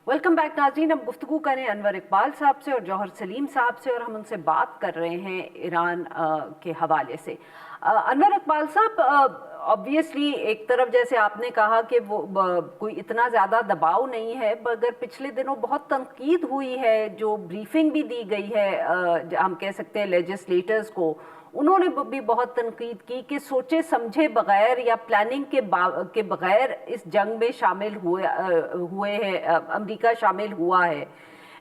Welcome back नाज़रीन। हम गुफ्तगू करें अनवर इकबाल साहब से और जौहर सलीम साहब से, और हम उनसे बात कर रहे हैं ईरान के हवाले से। अनवर इकबाल साहब, ऑब्वियसली एक तरफ जैसे आपने कहा कि वो कोई इतना ज़्यादा दबाव नहीं है, मगर पिछले दिनों बहुत तनकीद हुई है, जो ब्रीफिंग भी दी गई है हम कह सकते हैं लेजिस्लेटर्स को, उन्होंने भी बहुत तनकीद की कि सोचे समझे बगैर या प्लानिंग के बगैर इस जंग में शामिल हुए हैं, अमेरिका शामिल हुआ है।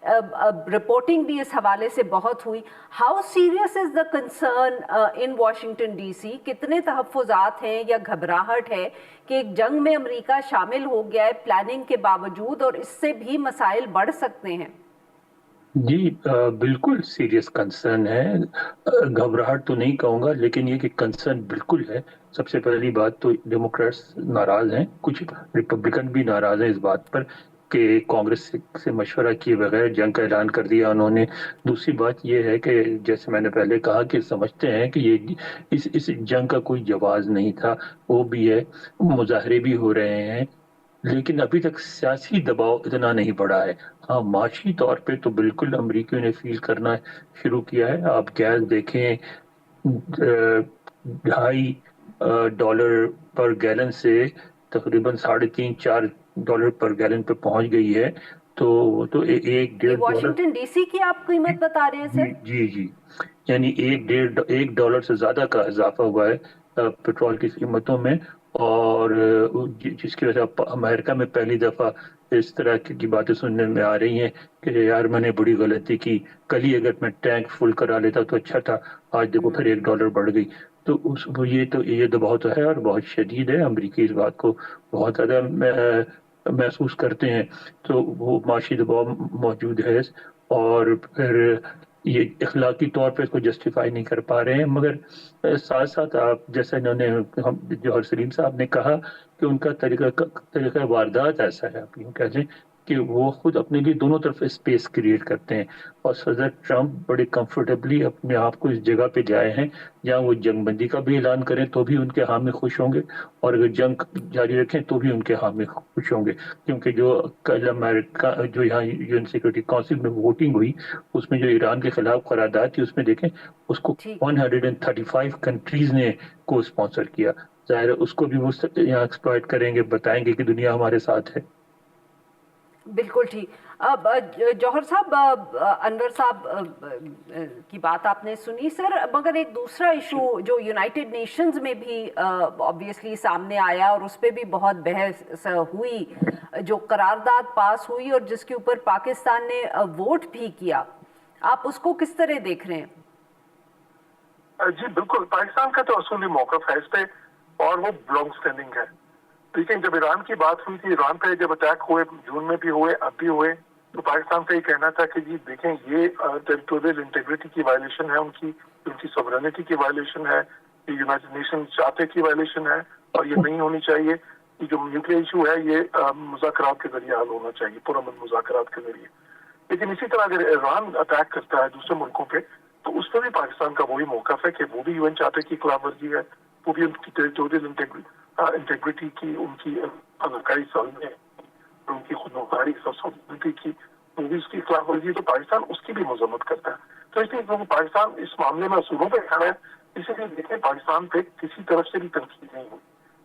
रिपोर्टिंग भी इस हवाले से बहुत हुई। How serious is the concern in Washington DC? कितने तहफ़्फ़ुज़ात हैं या घबराहट है कि एक जंग में अमेरिका शामिल हो गया है प्लानिंग के बावजूद, और इससे भी मसाइल बढ़ सकते हैं? जी, बिल्कुल सीरियस कंसर्न है। घबराहट तो नहीं कहूँगा, लेकिन ये कि कंसर्न बिल्कुल है। सबसे पहली बात तो डेमोक्रेट्स नाराज़ हैं, कुछ रिपब्लिकन भी नाराज़ हैं इस बात पर कि कांग्रेस से मशवरा किए बगैर जंग का ऐलान कर दिया उन्होंने। दूसरी बात ये है कि जैसे मैंने पहले कहा कि समझते हैं कि ये इस जंग का कोई जवाब नहीं था, वो भी है, मुजाहरे भी हो रहे हैं, लेकिन अभी तक सियासी दबाव इतना नहीं बढ़ा है। हाँ, माशी तौर पे तो बिल्कुल अमरीकियों ने फील करना शुरू किया है। आप गैस देखें, $2.5 पर गैलन से तकरीबन 3.5-4 पर गैलन पे पहुंच गई है। तो एक ये डेढ़ डॉलर। वॉशिंगटन डीसी की आप कीमत बता रहे हैं जी सर? जी जी, यानी $1 से ज्यादा का इजाफा हुआ है पेट्रोल की कीमतों में। और जिसकी वजह से अमेरिका में पहली दफा इस तरह की बातें सुनने में आ रही हैं कि यार मैंने बड़ी गलती की, कल ही अगर मैं टैंक फुल करा लेता तो अच्छा था, आज देखो फिर $1 बढ़ गई। तो ये दबाव तो है और बहुत शदीद है। अमरीकी इस बात को बहुत ज्यादा महसूस करते हैं, तो वो माशी दबाव मौजूद है। और फिर ये इखलाकी तौर पे इसको जस्टिफाई नहीं कर पा रहे हैं, मगर साथ साथ आप जैसे इन्होंने हम जौहर सलीम साहब ने कहा कि उनका तरीका वारदात ऐसा है, आप यूँ कह दें कि वो खुद अपने लिए दोनों तरफ स्पेस क्रिएट करते हैं। और सदर ट्रंप बड़े कंफर्टेबली अपने आप को इस जगह पे जाए हैं जहां वो जंगबंदी का भी ऐलान करें तो भी उनके हामी खुश होंगे, और अगर जंग जारी रखें तो भी उनके हामी खुश होंगे। क्योंकि जो कल अमेरिका जो यहाँ यूएन सिक्योरिटी काउंसिल में वोटिंग हुई, उसमें जो ईरान के खिलाफ करारदाद थी उसमें देखें, उसको ठीक। 135 कंट्रीज ने को स्पॉन्सर किया। जाहिर है उसको भी वो यहाँ एक्सप्लॉइट करेंगे, बताएंगे कि दुनिया हमारे साथ है। बिल्कुल ठीक। अब जौहर साहब, अनवर साहब की बात आपने सुनी सर, मगर एक दूसरा इशू जो यूनाइटेड नेशंस में भी ऑब्वियसली सामने आया और उस पर भी बहुत बहस हुई, जो करारदाद पास हुई और जिसके ऊपर पाकिस्तान ने वोट भी किया, आप उसको किस तरह देख रहे हैं? जी बिल्कुल, पाकिस्तान का तो असूली मौकफ है इस पे, और वो लॉन्ग स्टैंडिंग है। लेकिन जब ईरान की बात हुई थी, ईरान पे जब अटैक हुए, जून में भी हुए, अब भी हुए, तो पाकिस्तान से ये कहना था कि जी देखें, ये टेरिटोरियल इंटीग्रिटी की वायलेशन है, उनकी उनकी सॉवरेनिटी की वायलेशन है, ये यूनाइटेड नेशन चार्टर की वायलेशन है, और ये नहीं होनी चाहिए। ये जो न्यूक्लियर इशू है, ये मुज़ाकरात के जरिए हल होना चाहिए, पुरअमन मुज़ाकरात के जरिए। लेकिन इसी तरह अगर ईरान अटैक करता है दूसरे मुल्कों पे, तो उस पर भी पाकिस्तान का वही मौकफ है कि वो भी यूएन चार्टर की खिलाफ वर्जी है, वो भी उनकी टेरिटोरियल इंटेग्रिटी की, उनकी अलाकाई सालमे, उनकी खुदमुख्तारी सॉवरेनिटी की, वो भी उसकी खिलाफ वर्जी है, तो पाकिस्तान उसकी भी मजम्मत करता है। तो इसलिए क्योंकि पाकिस्तान इस मामले में असूलों पर खड़ा है, इसीलिए देखें पाकिस्तान पे किसी तरफ से भी तनकीद नहीं हुई,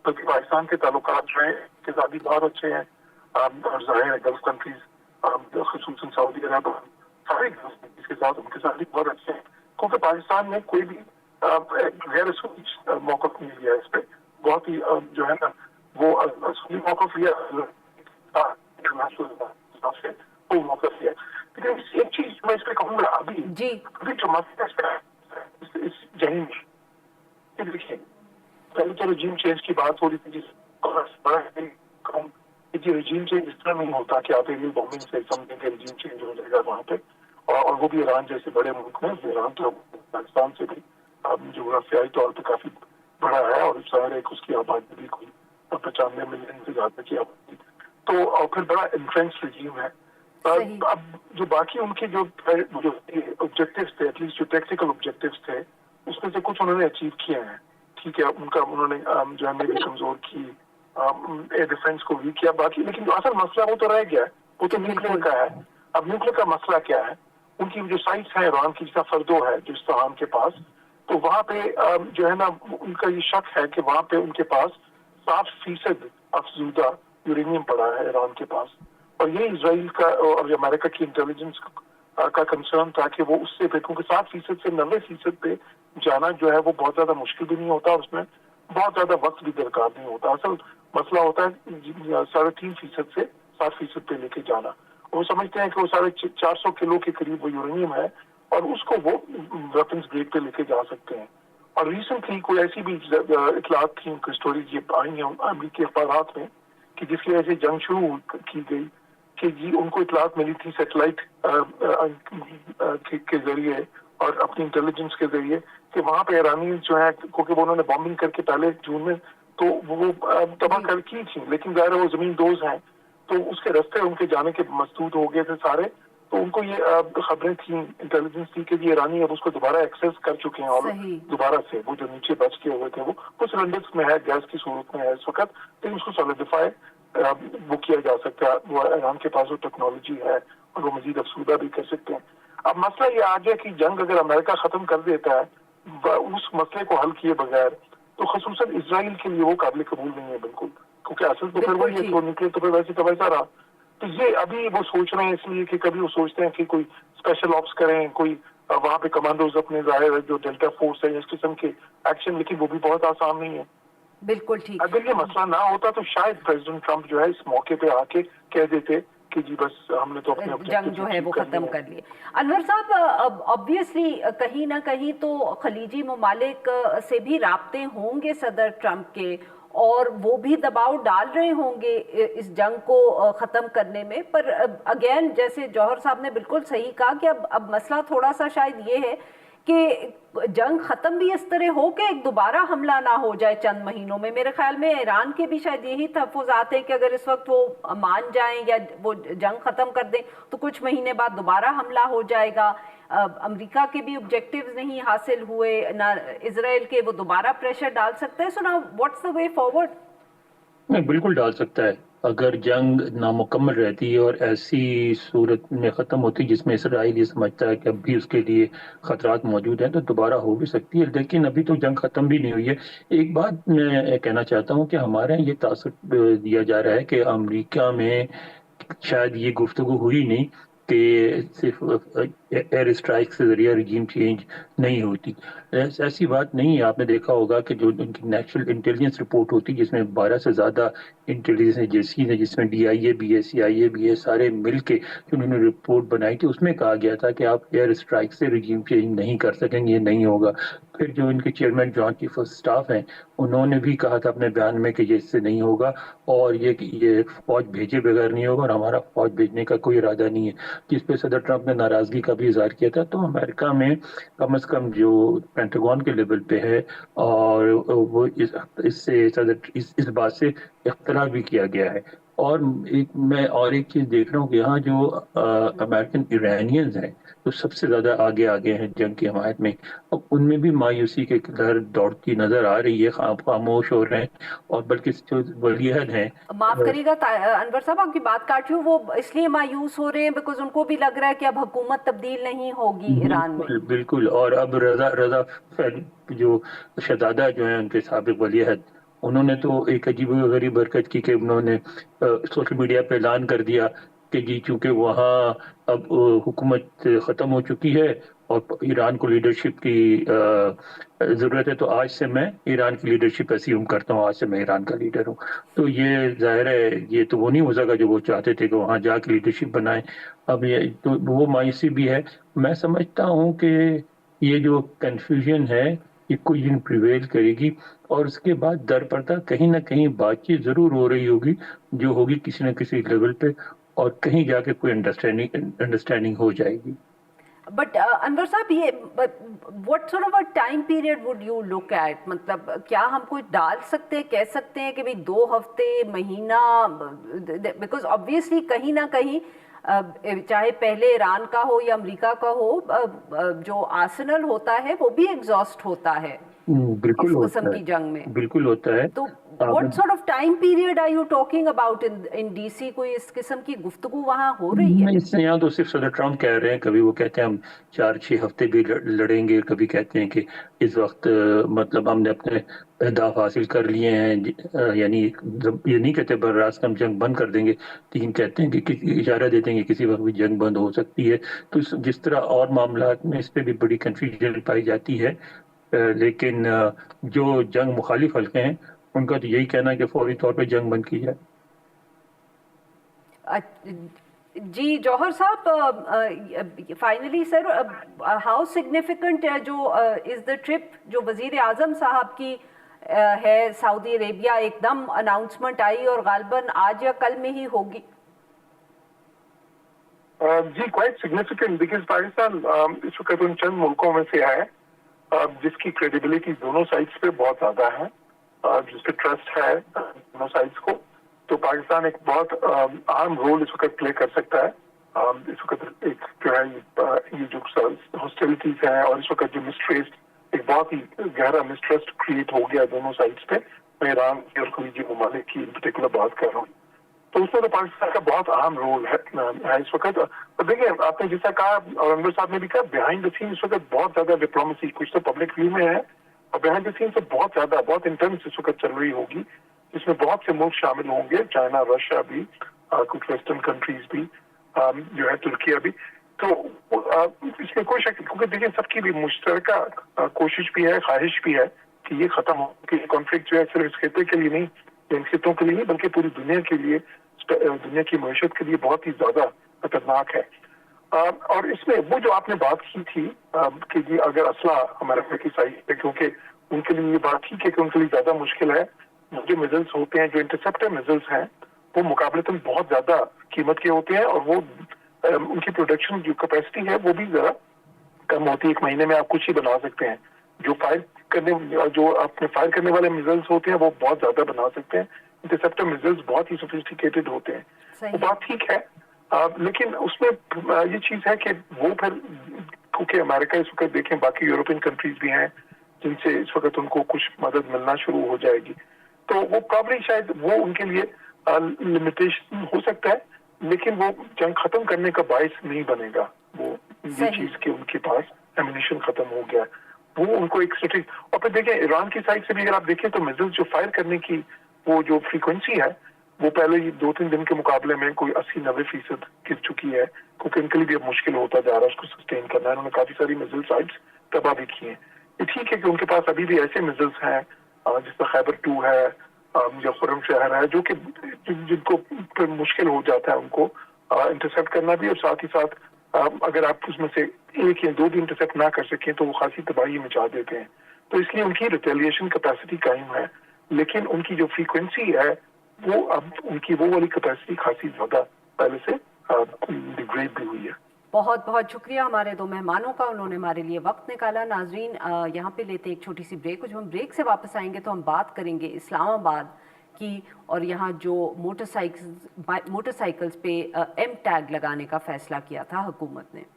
बल्कि पाकिस्तान के ताल्लुकात जो है के साथ भी बहुत अच्छे हैं। और जाहिर है गल्फ कंट्रीज, खसूसन सऊदी अरब, सारे इसके साथ उनके साथ भी बहुत अच्छे हैं, क्योंकि पाकिस्तान ने कोई भी गैर असूली मौकफ नहीं लिया इस पे। बहुत ही जो है ना, वो असूली मौकफ लिया से, वो मौकफ लिया। लेकिन एक चीज मैं इस पे कहूँगा, अभी जी। अभी जो मसला इस जंग में, देखिए पहले तो रजीम चेंज की बात हो रही थी, जिस रजीम चेंज इस तरह नहीं होता कि आप एरियल बॉम्बिंग से समझें कि रजीम चेंज हो जाएगा वहाँ पे, और वो भी ईरान जैसे बड़े मुल्क में। ईरान तो पाकिस्तान से भी जोग्राफियाई तौर पर काफी बड़ा है, और शहर एक उसकी आबादी भी कोई 95 मिलियन से ज्यादा की आबादी, तो और फिर बड़ा इंफ्रेंस रजीम है। अब जो बाकी उनके जो ऑब्जेक्टिव्स थे, एटलीस्ट जो टेक्निकल ऑब्जेक्टिव्स थे, उसमें से कुछ उन्होंने अचीव किए हैं। ठीक है, उनका उन्होंने जो है नेवी कमजोर की, एयर डिफेंस को वीक किया, बाकी लेकिन जो असल मसला वो तो रह गया है वो तो न्यूक्लियर का है। अब न्यूक्लियर का मसला क्या है, उनकी जो साइट्स है ईरान की, जिसका फर्दो है जो इस्फहान के पास, तो वहां पे जो है ना उनका ये शक है कि वहां पे उनके पास 60% अफजूदा यूरेनियम पड़ा है ईरान के पास, और ये इजराइल का और अमेरिका की इंटेलिजेंस का कंसर्न था कि वो उससे पे, क्योंकि 60% से 90% पे जाना जो है वो बहुत ज्यादा मुश्किल भी नहीं होता, उसमें बहुत ज्यादा वक्त भी दरकार नहीं होता। असल मसला होता है 3.5% से 60% पे लेके जाना। वो समझते हैं कि वो 450 किलो के करीब वो यूरेनियम है और उसको वो वेपन्स ग्रेड पे लेके जा सकते हैं। और रिसेंटली कोई ऐसी भी इतलात थी, उनकी स्टोरीज ये आई हैं अमेरिकी अखबारात में कि जिसकी वजह से जंग शुरू की गई, कि जी उनको इतलात मिली थी सैटेलाइट के जरिए और अपनी इंटेलिजेंस के जरिए कि वहां पे ईरानी जो है, क्योंकि वो उन्होंने बॉम्बिंग करके पहले जून में तो वो तबाह कर की थी, लेकिन ज़ाहिर है वो जमीन दोज हैं, तो उसके रास्ते उनके जाने के मसदूद हो गए थे सारे। तो उनको ये खबरें थी, इंटेलिजेंस थी कि ये ईरानी अब उसको दोबारा एक्सेस कर चुके हैं और दोबारा से वो जो नीचे बच के हुए थे वो कुछ सिलेंडर्स में है, गैस की सूरत में है इस वक्त, लेकिन उसको सॉलिडिफाई वो किया जा सकता है। वो ईरान के पास वो टेक्नोलॉजी है और वो मजीद अफसूदा भी कर सकते हैं। अब मसला ये आ गया कि जंग अगर अमेरिका खत्म कर देता है उस मसले को हल किए बगैर, तो खसूसन इसराइल के लिए वो काबिल कबूल नहीं है बिल्कुल, क्योंकि असल तो फिर वही है कि वो निकले तो फिर वैसे का वैसा रहा। तो ये अभी वो सोच रहे हैं इसलिए कि कभी वो सोचते हैं कि कोई स्पेशल ऑप्स करें, कोई वहां पे कमांडोज अपने जाहिर जो डेल्टा फोर्स है इस किस्म के एक्शन, लेकिन वो भी बहुत आसान नहीं है। बिल्कुल ठीक। अगर ये मसला ना होता तो शायद प्रेसिडेंट ट्रंप जो है इस मौके पे आके कह देते कि जी बस हमने तो अपने जंग जो है वो खत्म कर लिए। अनवर साहब, ऑब्वियसली कहीं ना कहीं तो खलीजी ममालिक से भी राब्ते होंगे सदर ट्रंप के, और वो भी दबाव डाल रहे होंगे इस जंग को ख़त्म करने में। पर अगेन जैसे जौहर साहब ने बिल्कुल सही कहा कि अब मसला थोड़ा सा शायद ये है कि जंग ख़त्म भी इस तरह हो कि एक दोबारा हमला ना हो जाए चंद महीनों में। मेरे ख्याल में ईरान के भी शायद यही तहफ़्फ़ुज़ात हैं कि अगर इस वक्त वो मान जाएं या वो जंग ख़त्म कर दें तो कुछ महीने बाद दोबारा हमला हो जाएगा। अमेरिका के भी ऑब्जेक्टिव्स नहीं हासिल हुए ना इजराइल के, वो दोबारा प्रेशर डाल सकता है। So now what's the way forward? नहीं, बिल्कुल डाल सकता है। अगर जंग नामुकम्मल रहती है और ऐसी सूरत में ख़त्म होती जिसमें इसराइल ये समझता है कि अब भी उसके लिए ख़तरात मौजूद हैं, तो दोबारा हो भी सकती है। लेकिन अभी तो जंग ख़त्म भी नहीं हुई है। एक बात मैं कहना चाहता हूँ कि हमारे यहाँ ये तासुर दिया जा रहा है कि अमेरिका में शायद ये गुफ्तगू हुई नहीं कि सिर्फ एयर स्ट्राइक से जरिए रजीम चेंज नहीं होती। ऐसी बात नहीं है। आपने देखा होगा कि जो उनकी नेशनल इंटेलिजेंस रिपोर्ट होती है जिसमें 12 से ज़्यादा इंटेलिजेंस एजेंसी है, जिसमें DIA भी है, CIA भी है, सारे मिल के जो उन्होंने रिपोर्ट बनाई थी उसमें कहा गया था कि आप एयर स्ट्राइक से रजीम चेंज नहीं कर सकेंगे, ये नहीं होगा। फिर जो इनके chairman joint chief of staff हैं उन्होंने भी कहा था अपने बयान में कि ये इससे नहीं होगा और ये फौज भेजे बगैर नहीं होगा और हमारा फौज भेजने का कोई इरादा नहीं है, जिस पे सदर ट्रंप ने नाराजगी का भी इजहार किया था। तो अमेरिका में कम से कम जो पेंटागन के लेवल पे है और वो इससे इस बात से इख्तलाफ भी किया गया है। और मैं एक चीज देख रहा हूँ कि यहाँ जो अमेरिकन इरानियंस हैं तो सबसे ज्यादा आगे हैं जंग की हमायत में। अब उनमें भी मायूसी के दर दौड़ती नजर आ रही है, खामोश हो रहे हैं। और बल्कि जो वलीअहद हैं, माफ करिएगा अनवर साहब आपकी बात काट रही हूँ, वो इसलिए मायूस हो रहे हैं बिकॉज उनको भी लग रहा है कि अब हुकूमत तब्दील नहीं होगी ईरान में। बिल्कुल। और अब रजा जो शहजादा जो है उनके साबिक वलीअहद, उन्होंने तो एक अजीब गरीब हरकत की कि उन्होंने सोशल मीडिया पे ऐलान कर दिया कि जी चूंकि वहाँ अब हुकूमत ख़त्म हो चुकी है और ईरान को लीडरशिप की ज़रूरत है, तो आज से मैं ईरान की लीडरशिप अस्यूम करता हूँ, आज से मैं ईरान का लीडर हूँ। तो ये जाहिर है ये तो वो नहीं हो सका जो वो चाहते थे कि वहाँ जाके लीडरशिप बनाए। अब ये तो वो मायूसी भी है। मैं समझता हूँ कि ये जो कन्फ्यूजन है ये कुछ दिन प्रिवेल करेगी और उसके बाद दर पर्दा कहीं ना कहीं बातचीत जरूर हो रही होगी, जो होगी किसी न किसी लेवल पे, और कहीं जाके कोई अंडरस्टैंडिंग हो जाएगी। बट अनवर साहब, ये what sort of a time period would you look at? मतलब क्या हम कुछ डाल सकते हैं, कह सकते हैं कि भाई 2 हफ्ते, महीना? बिकॉज ऑब्वियसली कहीं ना कहीं चाहे पहले ईरान का हो या अमेरिका का हो, जो आर्सेनल होता है वो भी एग्जॉस्ट होता है बिल्कुल इस होता किस्म है, की जंग में। बिल्कुल होता है। तो what sort of of time period are you talking about in DC? कोई इस किस्म की गुफ्तगू वहाँ हो रही है? नहीं, यहाँ तो सिर्फ सदर ट्रम्प कह रहे हैं, कभी वो कहते हैं हम 4-6 हफ्ते भी लड़ेंगे, कभी कहते हैं कि इस वक्त मतलब हमने अपने अहदाफ हासिल कर लिए हैं, यानी ये नहीं कहते बर रास्त हम जंग बंद कर देंगे, लेकिन कहते हैं कि इशारा देते हैं कि किसी वक्त भी जंग बंद हो सकती है। तो जिस तरह और मामलात में इस पर भी बड़ी कन्फ्यूजन पाई जाती है, लेकिन जो जंग मुखालिफ हल्के हैं उनका तो यही कहना है कि फौरी तौर पे जंग बंद की जाए। जी जौहर साहब, फाइनली सर, हाउ सिग्निफिकेंट है जो इज द ट्रिप जो वजीर आजम साहब की है सऊदी अरेबिया? एकदम अनाउंसमेंट आई और गालबन आज या कल में ही होगी। जी क्वाइट सिग्निफिकेंट, बिकॉज पाकिस्तान इस वक्त उन चंद मुल्कों में से है जिसकी क्रेडिबिलिटी दोनों साइड्स पे बहुत ज्यादा है, जिस पे ट्रस्ट है दोनों साइड्स को। तो पाकिस्तान एक बहुत अहम रोल इस वक्त प्ले कर सकता है। इस वक्त एक जो है ये जो हॉस्टिलिटीज है और इस वक्त जो मिसट्रस्ट, एक बहुत ही गहरा मिसट्रस्ट क्रिएट हो गया दोनों साइड्स पे। मैं ईरान की और खलीजी ममालिक की इन पर्टिकुलर बात कर रहा हूँ, तो उसमें तो पाकिस्तान का बहुत अहम रोल है इस वक्त। तो देखिए, आपने जैसा कहा और अनवर साहब ने भी कहा, बिहाइंड द सीन इस वक्त बहुत ज्यादा डिप्लोमेसी, कुछ तो पब्लिक व्यू में है और बिहाइंड द सीन से बहुत ज्यादा, बहुत इंटेंस इस वक्त चल रही होगी, जिसमें बहुत से मुल्क शामिल होंगे, चाइना, रशिया भी, कुछ वेस्टर्न कंट्रीज भी, जो है तुर्किया भी। तो इसमें कोई शक, क्योंकि देखिए सबकी भी मुश्तरका कोशिश भी है, ख्वाहिश भी है कि ये खत्म हो, कि कॉन्फ्लिक्ट जो है सिर्फ इस खिते के लिए नहीं, इन खितों के लिए नहीं, बल्कि पूरी दुनिया के लिए, दुनिया की मईशत के लिए बहुत ही ज्यादा खतरनाक है। और इसमें वो जो आपने बात की थी कि जी अगर असला अमेरिका की साइड पे, क्योंकि उनके लिए ये बात ठीक है कि उनके लिए ज्यादा मुश्किल है, जो मिसाइल्स होते हैं, जो इंटरसेप्टर मिसाइल्स हैं, वो मुकाबलतन बहुत ज्यादा कीमत के होते हैं और वो उनकी प्रोडक्शन जो कैपेसिटी है वो भी जरा कम होती है। एक महीने में आप कुछ ही बना सकते हैं। जो अपने फायर करने वाले मिसाइल्स होते हैं वो बहुत ज्यादा बना सकते हैं। इंटरसेप्टर मिसाइल्स बहुत ही सोफिस्टिकेटेड होते हैं। वो बात ठीक है, लेकिन उसमें ये चीज है कि वो फिर, क्योंकि अमेरिका इस वक्त देखें, बाकी यूरोपियन कंट्रीज भी हैं जिनसे इस वक्त उनको कुछ मदद मिलना शुरू हो जाएगी, तो वो प्रॉब्ली शायद वो उनके लिए लिमिटेशन हो सकता है, लेकिन वो जंग खत्म करने का बायस नहीं बनेगा। वो ये चीज कि उनके पास एमिनेशन खत्म हो गया, वो उनको एक स्ट्रेटेजी। और फिर देखें ईरान की साइड से भी अगर आप देखें तो मिसाइल जो फायर करने की वो जो फ्रीक्वेंसी है वो पहले 2-3 दिन के मुकाबले में कोई 80-90% गिर चुकी है, क्योंकि उनके लिए भी अब मुश्किल होता जा रहा है उसको सस्टेन करना। उन्होंने काफी सारी मिसाइल साइट्स तबाह भी की हैं। ये ठीक है कि उनके पास अभी भी ऐसे मिसाइल्स हैं जिसमें खैबर 2 है या खुरम शहर है, जो कि जिनको फिर मुश्किल हो जाता है उनको इंटरसेप्ट करना भी, और साथ ही साथ अगर आप उसमें से 1 या 2 भी इंटरसेप्ट ना कर सकें तो वो खासी तबाही मचा देते हैं। तो इसलिए उनकी रिटेलिएशन कैपेसिटी कायम है, लेकिन उनकी जो फ्रीक्वेंसी है वो अब उनकी वो वाली कैपेसिटी खासी ज्यादा पहले से डिग्रेड भी हुई है। बहुत बहुत शुक्रिया हमारे 2 मेहमानों का, उन्होंने हमारे लिए वक्त निकाला। नाजरीन, यहाँ पे लेते हैं एक छोटी सी ब्रेक। जब हम ब्रेक से वापस आएंगे तो हम बात करेंगे इस्लामाबाद की, और यहाँ जो मोटरसाइकिल्स पे एम टैग लगाने का फैसला किया था हुकूमत ने।